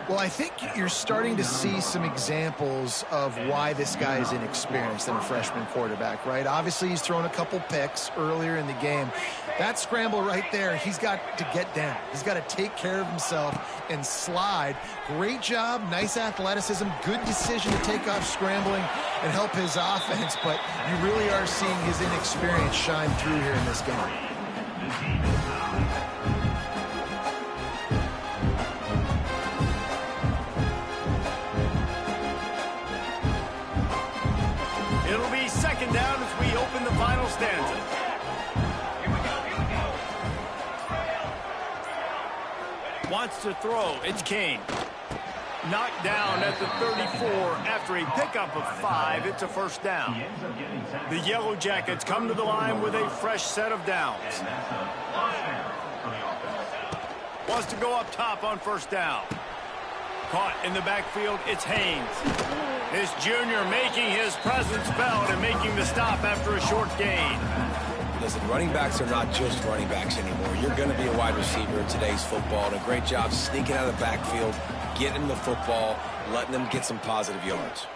Well, I think you're starting to see some examples of why this guy is inexperienced than a freshman quarterback, right? Obviously, he's thrown a couple picks earlier in the game. That scramble right there, he's got to get down. He's got to take care of himself and slide. Great job, nice athleticism, good decision to take off scrambling and help his offense, but you really are seeing his inexperience shine through here in this game. It'll be 2nd down as we open the final stanza. Wants to throw. It's Kane. Knocked down at the 34 after a pickup of 5. It's a first down. The Yellow Jackets come to the line with a fresh set of downs. Wants to go up top on first down. Caught in the backfield, it's Haynes. This junior making his presence felt and making the stop after a short gain. Listen, running backs are not just running backs anymore. You're going to be a wide receiver in today's football, and a great job sneaking out of the backfield, getting the football, letting them get some positive yards.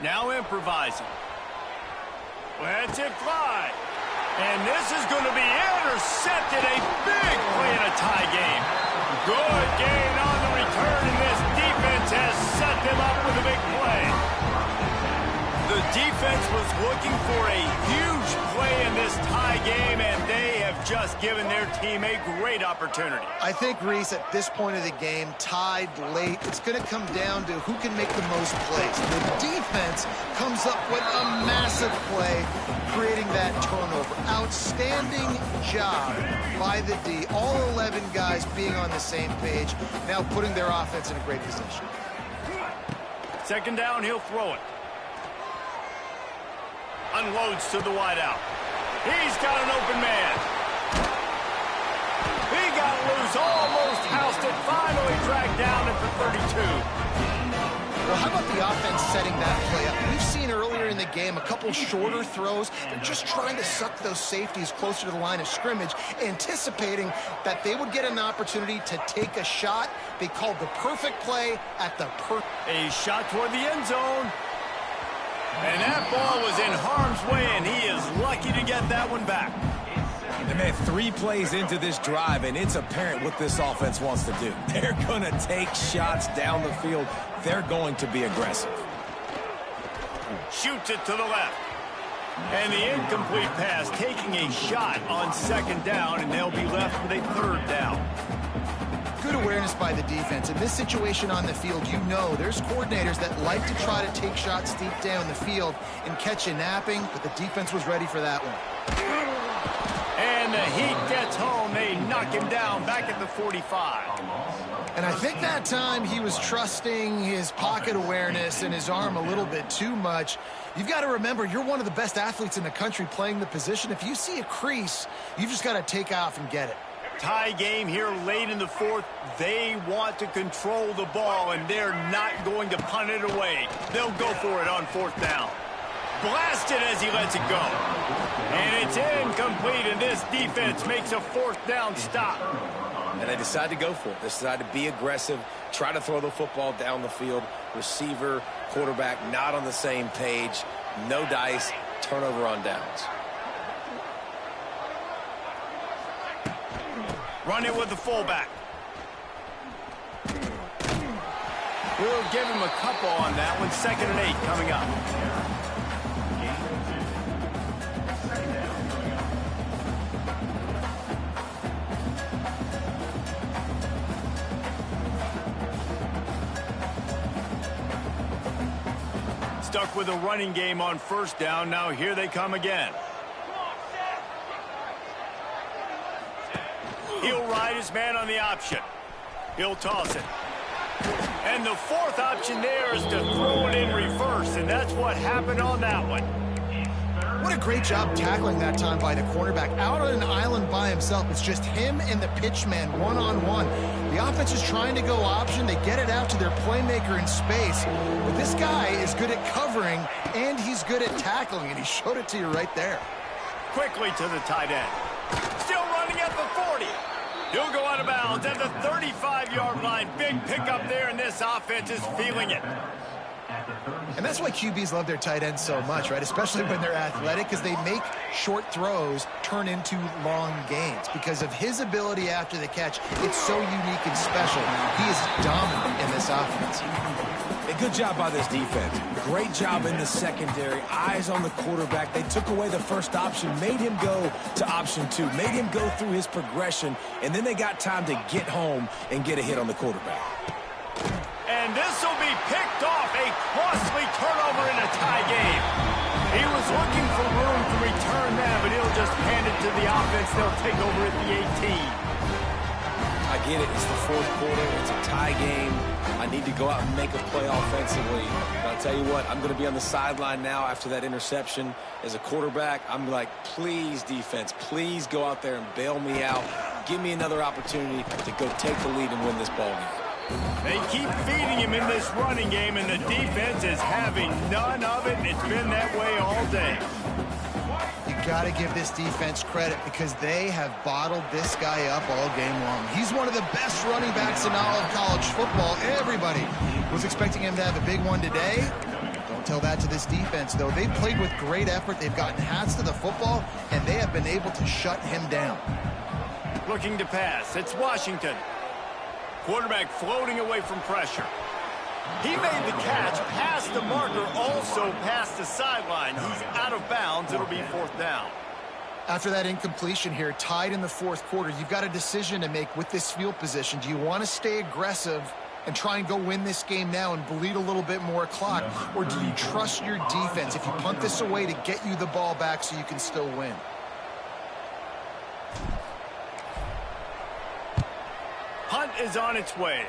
Now improvising. Lets it fly. And this is going to be intercepted. A big play in a tie game. Good gain on the return, and this defense has set them up with a big play. The defense was looking for a huge play in this tie game, and they have just given their team a great opportunity. I think, Reese, at this point of the game, tied late, it's going to come down to who can make the most plays. The defense comes up with a massive play, creating that turnover. Outstanding job by the D. All 11 guys being on the same page, now putting their offense in a great position. Second down, he'll throw it. Unloads to the wideout. He's got an open man. He got loose, almost housed it, finally dragged down and for 32. Well, how about the offense setting that play up? We've seen earlier in the game a couple shorter throws. They're just trying to suck those safeties closer to the line of scrimmage, anticipating that they would get an opportunity to take a shot. They called the perfect play at the A shot toward the end zone. And that ball was in harm's way, and he is lucky to get that one back. And man, 3 plays into this drive, and it's apparent what this offense wants to do. They're going to take shots down the field. They're going to be aggressive. Shoots it to the left. And the incomplete pass taking a shot on second down, and they'll be left with a third down. Good awareness by the defense. In this situation on the field, you know there's coordinators that like to try to take shots deep down the field and catch you napping, but the defense was ready for that one. And the Heat gets home. They knock him down back at the 45. And I think that time he was trusting his pocket awareness and his arm a little bit too much. You've got to remember, you're one of the best athletes in the country playing the position. If you see a crease, you've just got to take off and get it. Tie game here late in the fourth. They want to control the ball, and they're not going to punt it away. They'll go for it on fourth down. Blasted as he lets it go. And it's incomplete, and this defense makes a fourth down stop. And they decide to go for it. They decide to be aggressive, try to throw the football down the field. Receiver, quarterback, not on the same page. No dice, turnover on downs. Run it with the fullback. We'll give him a couple on that one. 2nd and 8 coming up. Stuck with a running game on first down. Now here they come again. He'll ride his man on the option. He'll toss it. And the fourth option there is to throw it in reverse, and that's what happened on that one. What a great job tackling that time by the cornerback. Out on an island by himself. It's just him and the pitch man one-on-one. The offense is trying to go option. They get it out to their playmaker in space. But this guy is good at covering, and he's good at tackling, and he showed it to you right there. Quickly to the tight end. Still running at the 40. He'll go out of bounds at the 35-yard line. Big pickup there, and this offense is feeling it. And that's why QBs love their tight ends so much, right? Especially when they're athletic, because they make short throws turn into long gains. Because of his ability after the catch, it's so unique and special. He is dominant in this offense. A good job by this defense. Great job in the secondary. Eyes on the quarterback. They took away the first option, made him go to option 2, made him go through his progression, and then they got time to get home and get a hit on the quarterback. And this will be picked off. A costly turnover in a tie game. He was looking for room to return that, but he'll just hand it to the offense. They'll take over at the 18. I get it. It's the fourth quarter. It's a tie game. I need to go out and make a play offensively. But I'll tell you what, I'm going to be on the sideline now after that interception. As a quarterback, I'm like, please, defense, please go out there and bail me out. Give me another opportunity to go take the lead and win this ball game. They keep feeding him in this running game, and the defense is having none of it, and it's been that way all day. You got to give this defense credit because they have bottled this guy up all game long. He's one of the best running backs in all of college football. Everybody was expecting him to have a big one today. Don't tell that to this defense, though. They've played with great effort. They've gotten hats to the football, and they have been able to shut him down. Looking to pass. It's Washington. Quarterback floating away from pressure. He made the catch past the marker, also past the sideline. He's out of bounds. It'll be fourth down. After that incompletion here, tied in the fourth quarter, you've got a decision to make with this field position. Do you want to stay aggressive and try and go win this game now and bleed a little bit more clock? Or do you trust your defense if you punt this away to get you the ball back so you can still win? Punt is on its way.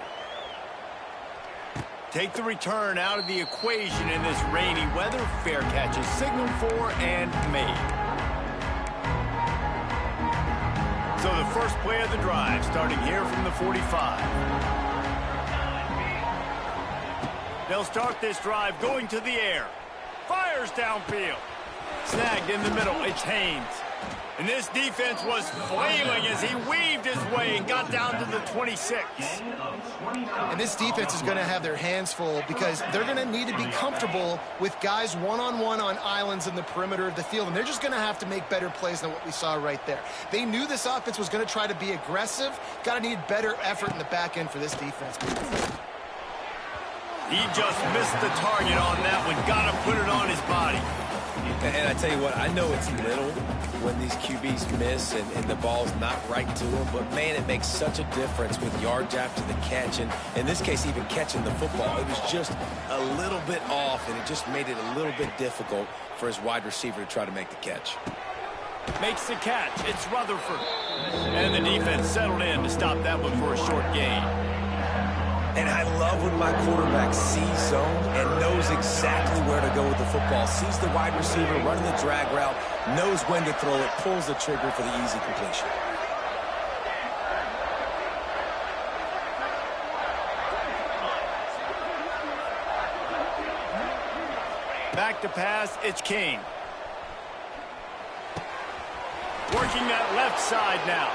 Take the return out of the equation in this rainy weather. Fair catch is signaled for and made. So the first play of the drive starting here from the 45. They'll start this drive going to the air. Fires downfield. Snagged in the middle. It's Haynes. And this defense was flailing as he weaved his way and got down to the 26. And this defense is going to have their hands full because they're going to need to be comfortable with guys one-on-one on islands in the perimeter of the field. And they're just going to have to make better plays than what we saw right there. They knew this offense was going to try to be aggressive. Got to need better effort in the back end for this defense. He just missed the target on that one. Got to put it on his body. And I tell you what, I know it's little when these QBs miss and the ball's not right to them, but man, it makes such a difference with yards after the catch, and in this case, even catching the football. It was just a little bit off, and it just made it a little bit difficult for his wide receiver to try to make the catch. Makes the catch. It's Rutherford. And the defense settled in to stop that one for a short gain. And I love when my quarterback sees zone and knows exactly where to go with the football. Sees the wide receiver running the drag route, knows when to throw it, pulls the trigger for the easy completion. Back to pass, it's Kane. Working that left side now.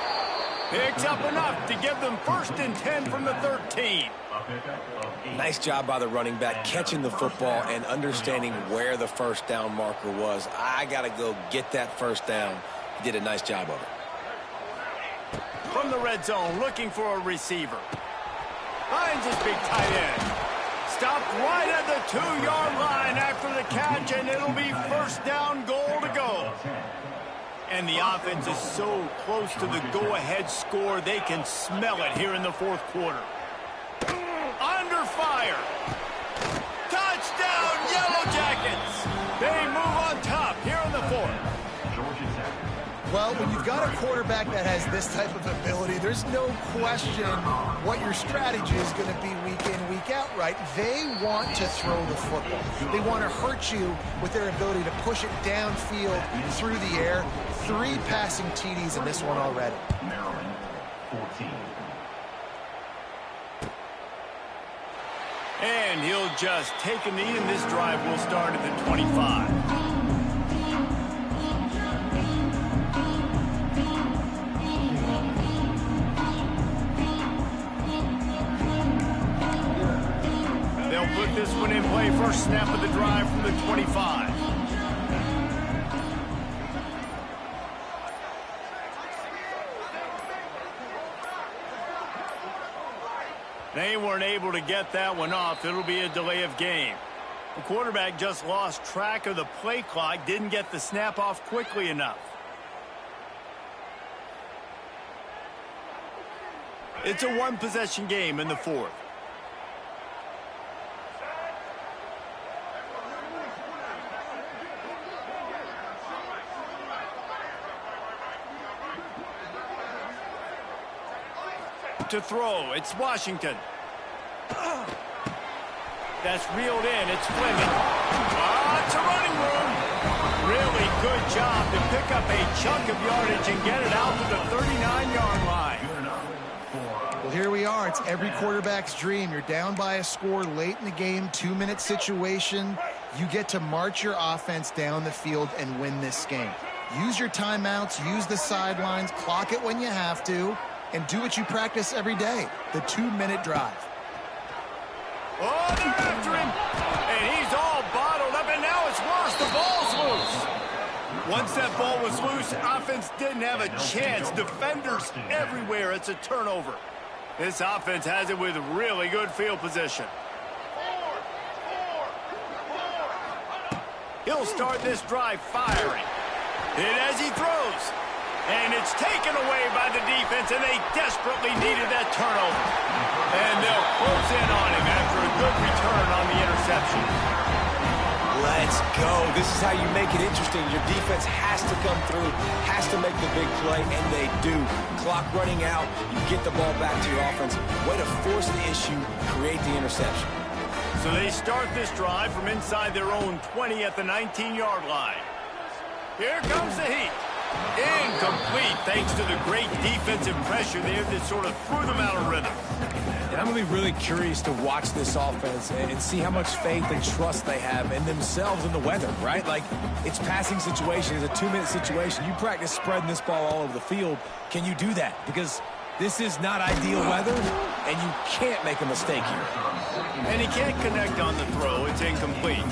Picks up enough to give them 1st and 10 from the 13. Nice job by the running back, catching the football and understanding where the first down marker was. I got to go get that first down. He did a nice job of it. From the red zone, looking for a receiver. Finds his big tight end. Stopped right at the 2-yard line after the catch, and it'll be first down, goal to go. And the offense is so close to the go-ahead score, they can smell it here in the fourth quarter. Under fire. Touchdown, Yellow Jackets. They move on top here in the fourth. Well, when you've got a quarterback that has this type of ability, there's no question what your strategy is going to be week in, week out, right? They want to throw the football. They want to hurt you with their ability to push it downfield through the air. 3 passing TDs in this one already. Maryland, 14. And he'll just take a knee, and this drive will start at the 25. They'll put this one in play. First snap of the drive from the 25. They weren't able to get that one off. It'll be a delay of game. The quarterback just lost track of the play clock, didn't get the snap off quickly enough. It's a one-possession game in the fourth. To throw, it's Washington. That's reeled in, it's Fleming. It's a running room. Really good job to pick up a chunk of yardage and get it out to the 39-yard line. Well, here we are. It's every quarterback's dream. You're down by a score late in the game, 2-minute situation. You get to march your offense down the field and win this game. Use your timeouts, use the sidelines, clock it when you have to, and do what you practice every day, the 2-minute drive. Oh, they're after him, and he's all bottled up, and now it's worse. The ball's loose. Once that ball was loose, offense didn't have a chance. Defenders everywhere. It's a turnover. This offense has it with really good field position. He'll start this drive firing. Hit as he throws. And it's taken away by the defense, and they desperately needed that turnover. And they'll close in on him after a good return on the interception. Let's go. This is how you make it interesting. Your defense has to come through, has to make the big play, and they do. Clock running out, you get the ball back to your offense. Way to force the issue, create the interception. So they start this drive from inside their own 20 at the 19-yard line. Here comes the heat. Incomplete thanks to the great defensive pressure there that sort of threw them out of rhythm. And I'm going to be really curious to watch this offense and see how much faith and trust they have in themselves and the weather, right? Like, it's passing situation. It's a 2-minute situation. You practice spreading this ball all over the field. Can you do that? Because this is not ideal weather, and you can't make a mistake here. And he can't connect on the throw. It's incomplete.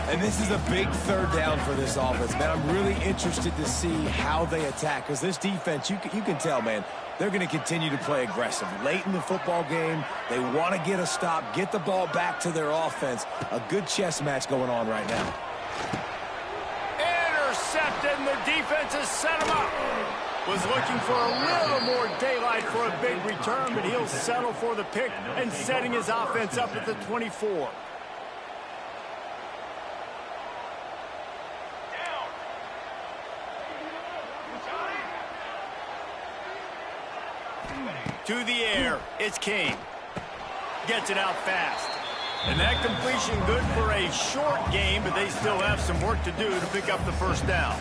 And this is a big third down for this offense, man. I'm really interested to see how they attack, because this defense, you can tell, man, they're going to continue to play aggressive. Late in the football game, they want to get a stop, get the ball back to their offense. A good chess match going on right now. Intercepted, and the defense has set him up. Was looking for a little more daylight for a big return, but he'll settle for the pick and setting his offense up at the 24. To the air, it's King. Gets it out fast. And that completion good for a short game, but they still have some work to do to pick up the first down.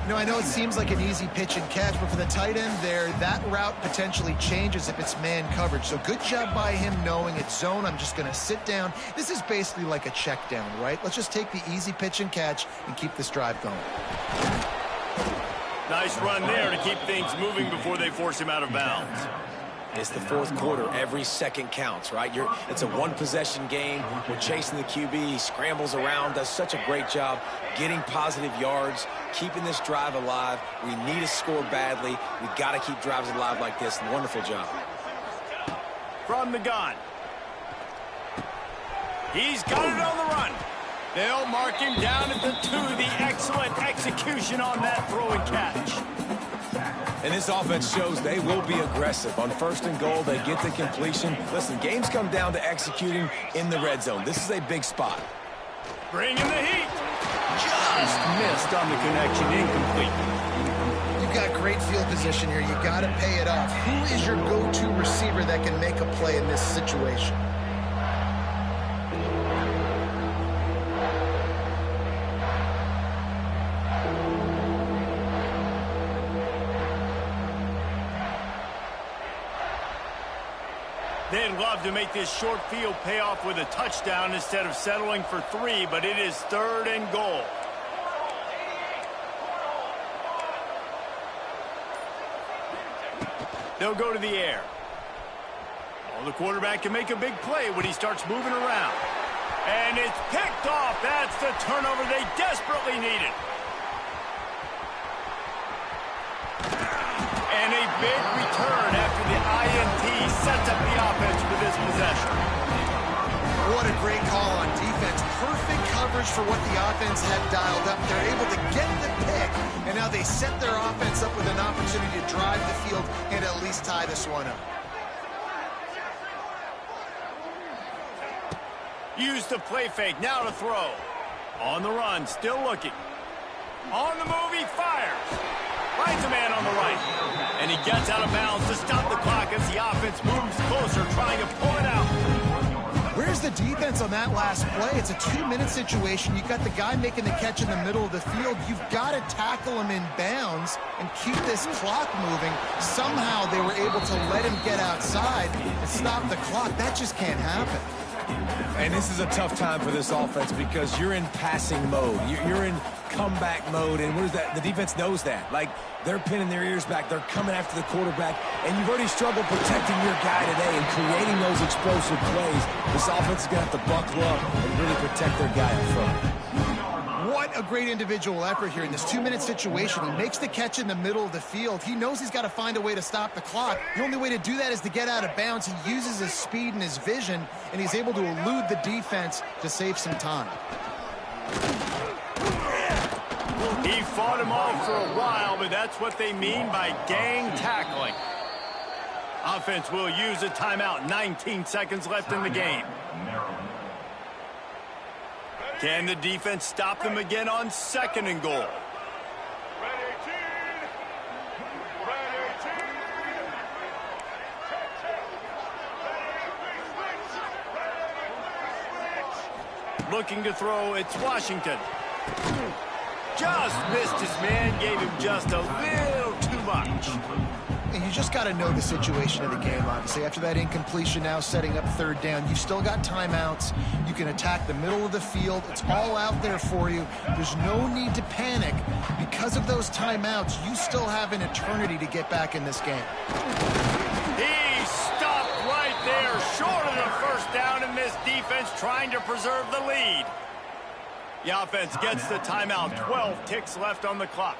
You know, I know it seems like an easy pitch and catch, but for the tight end there, that route potentially changes if it's man coverage. So good job by him knowing it's zone. I'm just going to sit down. This is basically like a check down, right? Let's just take the easy pitch and catch and keep this drive going. Nice run there to keep things moving before they force him out of bounds. It's the fourth quarter. Every second counts, right? It's a one-possession game. We're chasing the QB. He scrambles around, does such a great job getting positive yards, keeping this drive alive. We need to score badly. We got to keep drives alive like this. Wonderful job. From the gun. He's got it on the run. They'll mark him down at the 2. The excellent execution on that throw and catch. And this offense shows they will be aggressive. On 1st and goal, they get the completion. Listen, games come down to executing in the red zone. This is a big spot. Bringing the heat. Just missed on the connection. Incomplete. You've got great field position here. You got to pay it off. Who is your go-to receiver that can make a play in this situation? They'd love to make this short field pay off with a touchdown instead of settling for 3, but it is 3rd and goal. They'll go to the air. Oh, the quarterback can make a big play when he starts moving around. And it's picked off. That's the turnover they desperately needed. And a big return after the INT sets up the offense for this possession. What a great call on defense. Perfect coverage for what the offense had dialed up. They're able to get the pick, and now they set their offense up with an opportunity to drive the field and at least tie this one up. Use the play fake, now to throw. On the run, still looking. On the move, he fires. Finds a man on the right. And he gets out of bounds to stop the clock as the offense moves closer, trying to pull it out. Where's the defense on that last play? It's a 2-minute situation. You've got the guy making the catch in the middle of the field. You've got to tackle him in bounds and keep this clock moving. Somehow they were able to let him get outside and stop the clock. That just can't happen. And this is a tough time for this offense because you're in passing mode. You're in comeback mode, and what is that? The defense knows that. Like, they're pinning their ears back. They're coming after the quarterback, and you've already struggled protecting your guy today and creating those explosive plays. This offense is going to have to buckle up and really protect their guy in front. What a great individual effort here in this 2-minute situation. He makes the catch in the middle of the field. He knows he's got to find a way to stop the clock. The only way to do that is to get out of bounds. He uses his speed and his vision, and he's able to elude the defense to save some time. He fought him off for a while, but that's what they mean by gang tackling. Offense will use a timeout. 19 seconds left in the game. Can the defense stop them again on 2nd and goal? Looking to throw, it's Washington. Just missed his man, gave him just a little too much. And you just got to know the situation of the game, obviously. After that incompletion, now setting up 3rd down, you've still got timeouts. You can attack the middle of the field. It's all out there for you. There's no need to panic. Because of those timeouts, you still have an eternity to get back in this game. He stopped right there, short of the 1st down, and this defense trying to preserve the lead. The offense gets the timeout. 12 ticks left on the clock.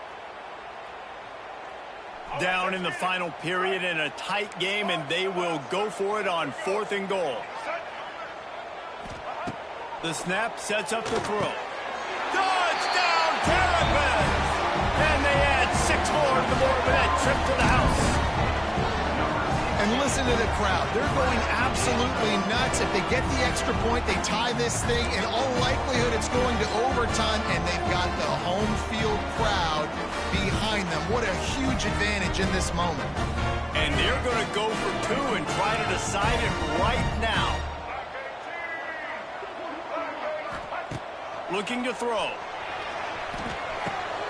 Down in the final period in a tight game, and they will go for it on 4th and goal. The snap sets up the throw. Touchdown, Terrapins! And they add 6 more to the board with that trip to the house. And listen to the crowd. They're going absolutely nuts. If they get the extra point, they tie this thing. In all likelihood, it's going to overtime, and they've got the home field crowd behind them. What a huge advantage in this moment. And they're going to go for 2 and try to decide it right now. Looking to throw.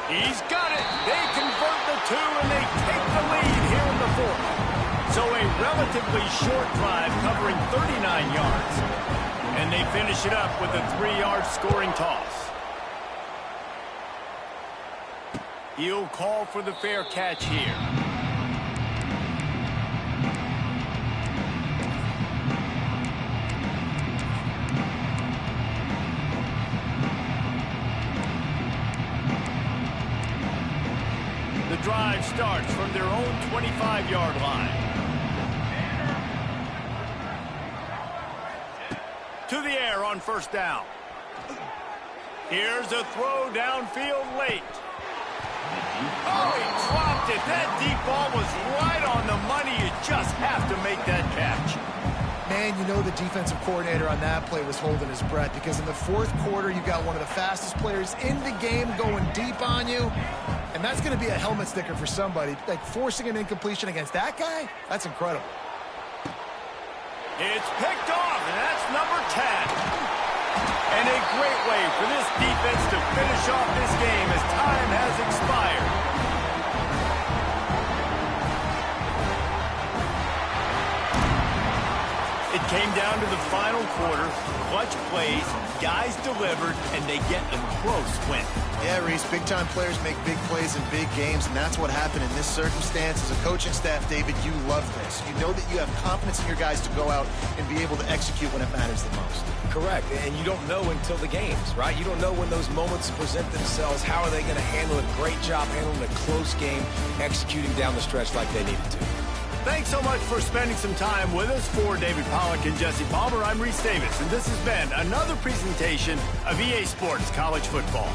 He's got it. They convert the 2, and they take the lead here in the 4th. So a relatively short drive covering 39 yards. And they finish it up with a 3-yard scoring toss. He'll call for the fair catch here. The drive starts from their own 25-yard line. To the air on 1st down. Here's a throw downfield late. Oh, he dropped it. That deep ball was right on the money. You just have to make that catch. Man, you know the defensive coordinator on that play was holding his breath, because in the 4th quarter, you've got one of the fastest players in the game going deep on you. And that's going to be a helmet sticker for somebody. Like, forcing an incompletion against that guy, that's incredible. It's picked off, and that's number 10. And a great way for this defense to finish off this game as time has expired. It came down to the final quarter. Clutch plays, guys delivered, and they get a close win. Yeah, Reese, big-time players make big plays in big games, and that's what happened in this circumstance. As a coaching staff, David, you love this. You know that you have confidence in your guys to go out and be able to execute when it matters the most. Correct, and you don't know until the games, right? You don't know when those moments present themselves. How are they going to handle it? Great job handling a close game, executing down the stretch like they needed to. Thanks so much for spending some time with us. For David Pollack and Jesse Palmer, I'm Reese Davis, and this has been another presentation of EA Sports College Football.